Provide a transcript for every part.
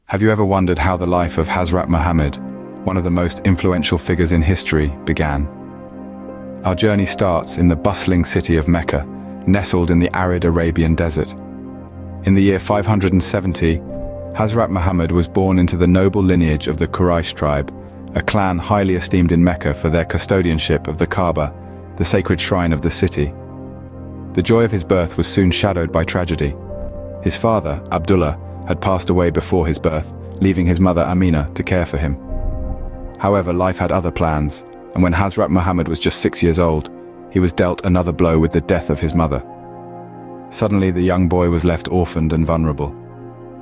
Have you ever wondered how the life of Hazrat Muhammad, one of the most influential figures in history, began? Our journey starts in the bustling city of Mecca, nestled in the arid Arabian desert. In the year 570, Hazrat Muhammad was born into the noble lineage of the Quraysh tribe, a clan highly esteemed in Mecca for their custodianship of the Kaaba, the sacred shrine of the city. The joy of his birth was soon shadowed by tragedy. His father, Abdullah, had passed away before his birth, leaving his mother Amina to care for him. However, life had other plans, and when Hazrat Muhammad was just 6 years old, he was dealt another blow with the death of his mother. Suddenly, the young boy was left orphaned and vulnerable.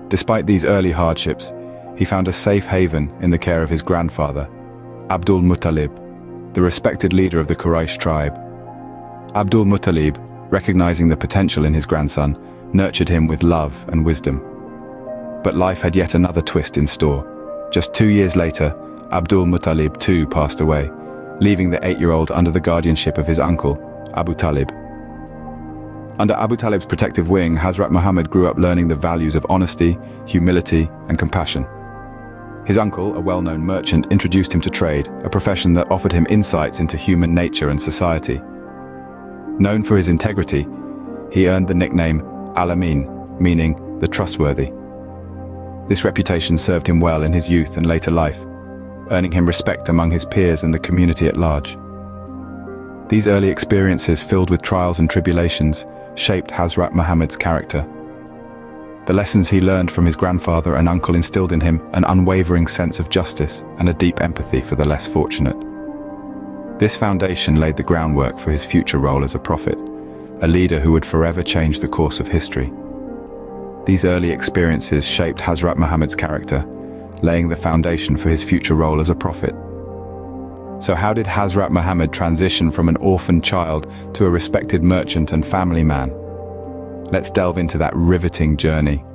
Despite these early hardships, he found a safe haven in the care of his grandfather, Abdul Muttalib, the respected leader of the Quraysh tribe. Abdul Muttalib, recognizing the potential in his grandson, nurtured him with love and wisdom. But life had yet another twist in store. Just 2 years later, Abdul Muttalib too passed away, leaving the 8-year-old under the guardianship of his uncle, Abu Talib. Under Abu Talib's protective wing, Hazrat Muhammad grew up learning the values of honesty, humility, and compassion. His uncle, a well-known merchant, introduced him to trade, a profession that offered him insights into human nature and society. Known for his integrity, he earned the nickname Al-Amin, meaning the trustworthy. This reputation served him well in his youth and later life, earning him respect among his peers and the community at large. These early experiences, filled with trials and tribulations, shaped Hazrat Muhammad's character. The lessons he learned from his grandfather and uncle instilled in him an unwavering sense of justice and a deep empathy for the less fortunate. This foundation laid the groundwork for his future role as a prophet, a leader who would forever change the course of history. These early experiences shaped Hazrat Muhammad's character, laying the foundation for his future role as a prophet. So how did Hazrat Muhammad transition from an orphaned child to a respected merchant and family man? Let's delve into that riveting journey.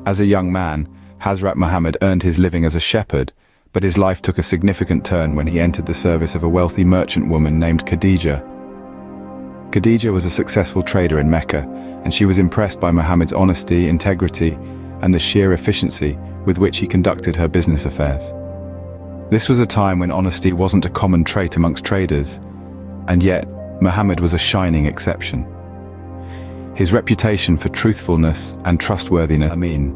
As a young man, Hazrat Muhammad earned his living as a shepherd, but his life took a significant turn when he entered the service of a wealthy merchant woman named Khadijah. Khadijah was a successful trader in Mecca, and she was impressed by Muhammad's honesty, integrity, and the sheer efficiency with which he conducted her business affairs. This was a time when honesty wasn't a common trait amongst traders, and yet Muhammad was a shining exception. His reputation for truthfulness and trustworthiness, meaning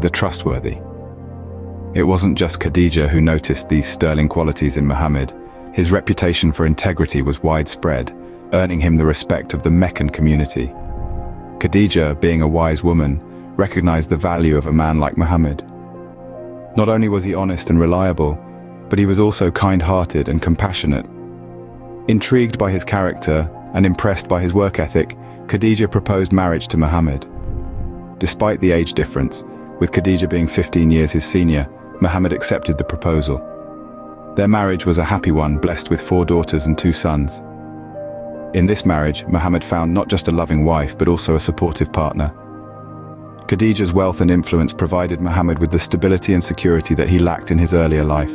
the trustworthy. It wasn't just Khadijah who noticed these sterling qualities in Muhammad. His reputation for integrity was widespread, earning him the respect of the Meccan community. Khadijah, being a wise woman, recognized the value of a man like Muhammad. Not only was he honest and reliable, but he was also kind-hearted and compassionate. Intrigued by his character and impressed by his work ethic, Khadijah proposed marriage to Muhammad. Despite the age difference, with Khadijah being 15 years his senior, Muhammad accepted the proposal. Their marriage was a happy one, blessed with 4 daughters and 2 sons. In this marriage, Muhammad found not just a loving wife, but also a supportive partner. Khadijah's wealth and influence provided Muhammad with the stability and security that he lacked in his earlier life.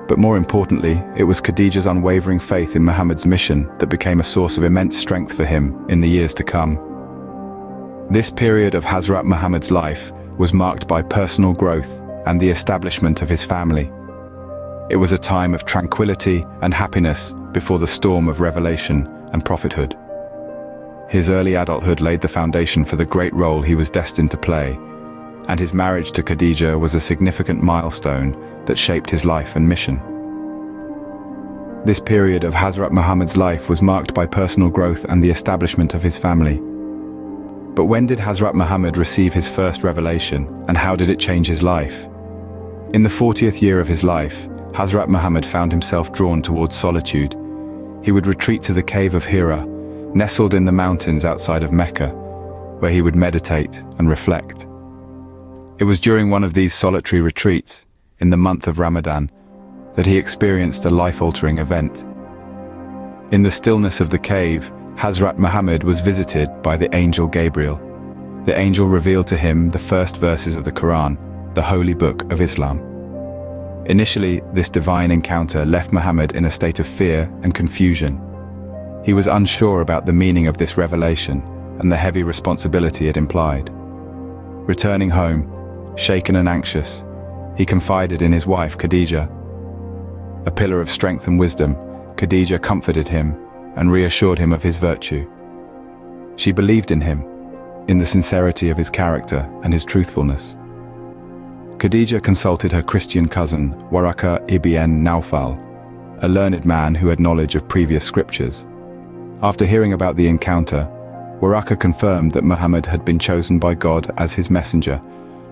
But more importantly, it was Khadijah's unwavering faith in Muhammad's mission that became a source of immense strength for him in the years to come. This period of Hazrat Muhammad's life was marked by personal growth and the establishment of his family. It was a time of tranquility and happiness before the storm of revelation and prophethood. His early adulthood laid the foundation for the great role he was destined to play, and his marriage to Khadijah was a significant milestone that shaped his life and mission. This period of Hazrat Muhammad's life was marked by personal growth and the establishment of his family. But when did Hazrat Muhammad receive his first revelation, and how did it change his life? In the 40th year of his life, Hazrat Muhammad found himself drawn towards solitude. He would retreat to the cave of Hira, nestled in the mountains outside of Mecca, where he would meditate and reflect. It was during one of these solitary retreats, in the month of Ramadan, that he experienced a life-altering event. In the stillness of the cave, Hazrat Muhammad was visited by the angel Gabriel. The angel revealed to him the first verses of the Quran, the holy book of Islam. Initially, this divine encounter left Muhammad in a state of fear and confusion. He was unsure about the meaning of this revelation, and the heavy responsibility it implied. Returning home, shaken and anxious, he confided in his wife Khadijah. A pillar of strength and wisdom, Khadijah comforted him and reassured him of his virtue. She believed in him, in the sincerity of his character and his truthfulness. Khadijah consulted her Christian cousin, Waraqah ibn Nawfal, a learned man who had knowledge of previous scriptures. After hearing about the encounter, Waraqah confirmed that Muhammad had been chosen by God as his messenger,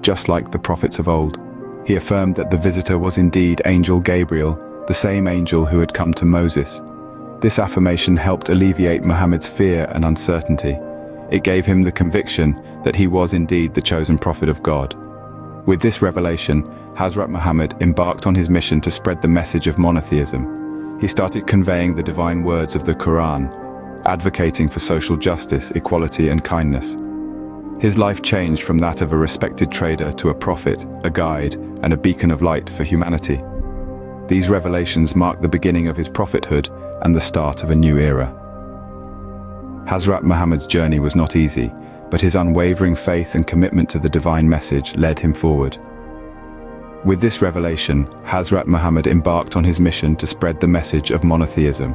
just like the prophets of old. He affirmed that the visitor was indeed Angel Gabriel, the same angel who had come to Moses. This affirmation helped alleviate Muhammad's fear and uncertainty. It gave him the conviction that he was indeed the chosen prophet of God. With this revelation, Hazrat Muhammad embarked on his mission to spread the message of monotheism. He started conveying the divine words of the Quran, advocating for social justice, equality, and kindness. His life changed from that of a respected trader to a prophet, a guide, and a beacon of light for humanity. These revelations marked the beginning of his prophethood and the start of a new era. Hazrat Muhammad's journey was not easy, but his unwavering faith and commitment to the divine message led him forward. With this revelation, Hazrat Muhammad embarked on his mission to spread the message of monotheism.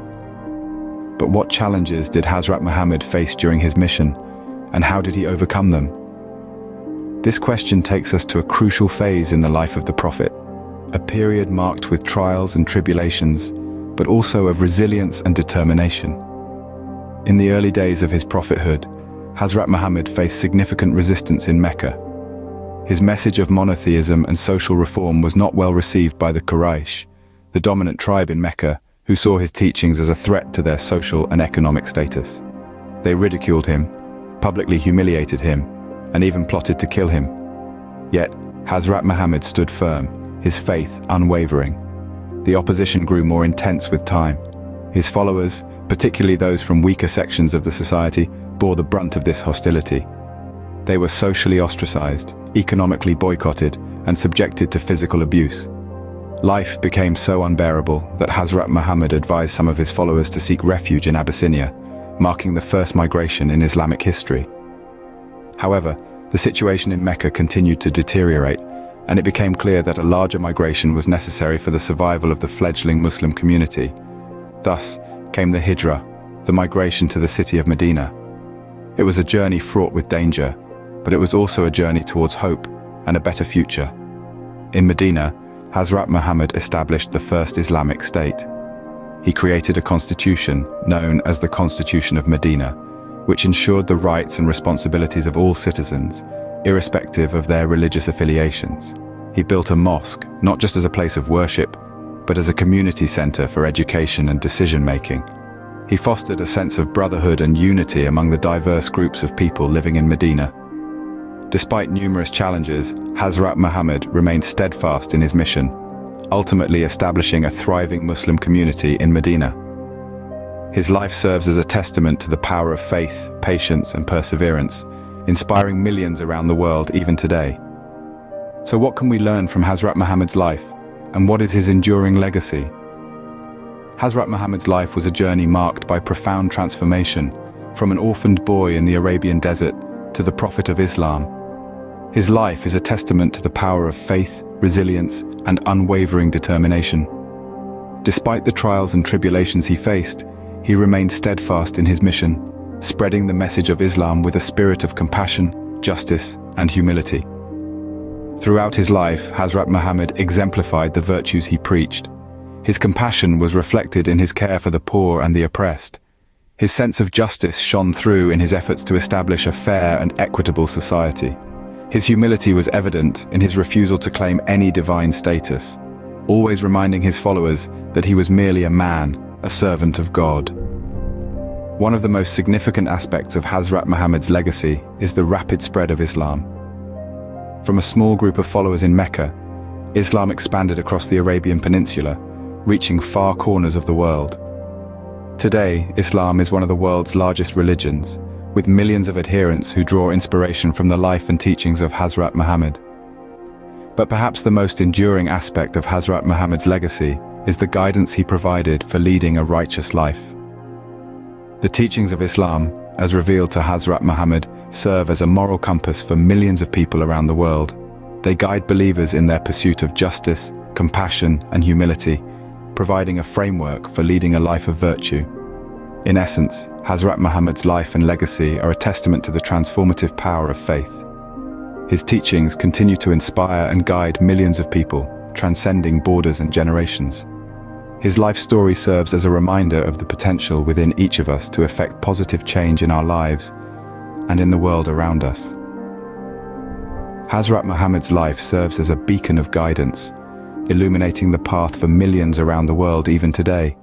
But what challenges did Hazrat Muhammad face during his mission, and how did he overcome them? This question takes us to a crucial phase in the life of the Prophet, a period marked with trials and tribulations, but also of resilience and determination. In the early days of his prophethood, Hazrat Muhammad faced significant resistance in Mecca. His message of monotheism and social reform was not well received by the Quraysh, the dominant tribe in Mecca, who saw his teachings as a threat to their social and economic status. They ridiculed him, publicly humiliated him, and even plotted to kill him. Yet, Hazrat Muhammad stood firm, his faith unwavering. The opposition grew more intense with time. His followers, particularly those from weaker sections of the society, bore the brunt of this hostility. They were socially ostracized, economically boycotted, and subjected to physical abuse. Life became so unbearable that Hazrat Muhammad advised some of his followers to seek refuge in Abyssinia, marking the first migration in Islamic history. However, the situation in Mecca continued to deteriorate, and it became clear that a larger migration was necessary for the survival of the fledgling Muslim community. Thus came the Hijrah, the migration to the city of Medina. It was a journey fraught with danger, but it was also a journey towards hope and a better future. In Medina, Hazrat Muhammad established the first Islamic state. He created a constitution known as the Constitution of Medina, which ensured the rights and responsibilities of all citizens, irrespective of their religious affiliations. He built a mosque, not just as a place of worship, but as a community center for education and decision-making. He fostered a sense of brotherhood and unity among the diverse groups of people living in Medina. Despite numerous challenges, Hazrat Muhammad remained steadfast in his mission, ultimately establishing a thriving Muslim community in Medina. His life serves as a testament to the power of faith, patience, and perseverance, inspiring millions around the world even today. So what can we learn from Hazrat Muhammad's life, and what is his enduring legacy? Hazrat Muhammad's life was a journey marked by profound transformation, from an orphaned boy in the Arabian desert to the Prophet of Islam. His life is a testament to the power of faith, resilience, and unwavering determination. Despite the trials and tribulations he faced, he remained steadfast in his mission, spreading the message of Islam with a spirit of compassion, justice, and humility. Throughout his life, Hazrat Muhammad exemplified the virtues he preached. His compassion was reflected in his care for the poor and the oppressed. His sense of justice shone through in his efforts to establish a fair and equitable society. His humility was evident in his refusal to claim any divine status, always reminding his followers that he was merely a man, a servant of God. One of the most significant aspects of Hazrat Muhammad's legacy is the rapid spread of Islam. From a small group of followers in Mecca, Islam expanded across the Arabian Peninsula, reaching far corners of the world. Today, Islam is one of the world's largest religions, with millions of adherents who draw inspiration from the life and teachings of Hazrat Muhammad. But perhaps the most enduring aspect of Hazrat Muhammad's legacy is the guidance he provided for leading a righteous life. The teachings of Islam, as revealed to Hazrat Muhammad, serve as a moral compass for millions of people around the world. They guide believers in their pursuit of justice, compassion, and humility, providing a framework for leading a life of virtue. In essence, Hazrat Muhammad's life and legacy are a testament to the transformative power of faith. His teachings continue to inspire and guide millions of people, transcending borders and generations. His life story serves as a reminder of the potential within each of us to effect positive change in our lives and in the world around us. Hazrat Muhammad's life serves as a beacon of guidance, illuminating the path for millions around the world even today.